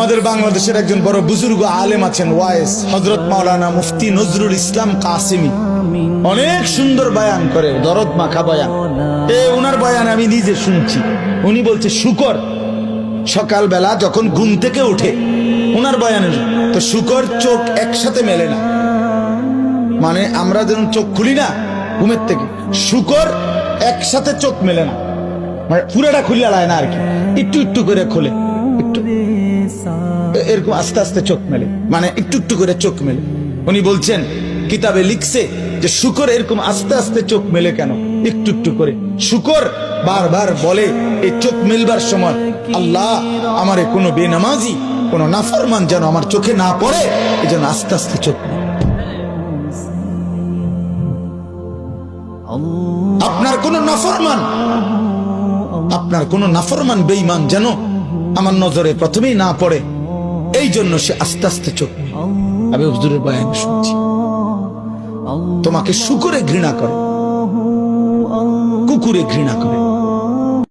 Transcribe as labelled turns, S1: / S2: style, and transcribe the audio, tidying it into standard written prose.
S1: আমাদের বাংলাদেশের একজন বড় বুজুর্গ আলেম আছেন ওয়াইস হযরত মাওলানা মুফতি নজরুল ইসলাম কাসেমি, অনেক সুন্দর বয়ান করে, দরদ মাখা বয়ান। ওনার বয়ান আমি নিজে শুনছি। উনি বলছে শুকর সকালবেলা যখন ঘুম থেকে উঠে, ওনার বয়ানের তো শুকর চোখ একসাথে মেলে না, মানে আমরা যখন চোখ খুলি না ঘুমের থেকে, শুকর একসাথে চোখ মেলে না, মানে পুরাটা খুলে লায় না আর কি, একটু একটু করে খোলে, একটু এরকম আস্তে আস্তে চোখ মেলে, মানে একটু একটু করে চোখ মেলে। উনি বলছেন কিতাবে লিখছে যে শুকর এরকম আস্তে আস্তে চোখ মেলে কেন, একটু একটু করে। শুকর বারবার বলে এই চোখ মেলবার সময়, আল্লাহ আমারে কোনো বেনামাজি কোনো নাফরমান যেন আমার চোখে না পড়ে, এই জন্য আস্তে আস্তে চোখ মেলে। আপনার কোন নাফরমান, আপনার কোন নাফরমান বেঈমান যেন আমার নজরে প্রথমেই না পড়ে, এই জন্য সে আস্তে আস্তে চোখ মেলে। আমি হুজুরের বয়ান শুনছি। তোমাকে শুকরে ঘৃণা করে, কুকুরে ঘৃণা করে।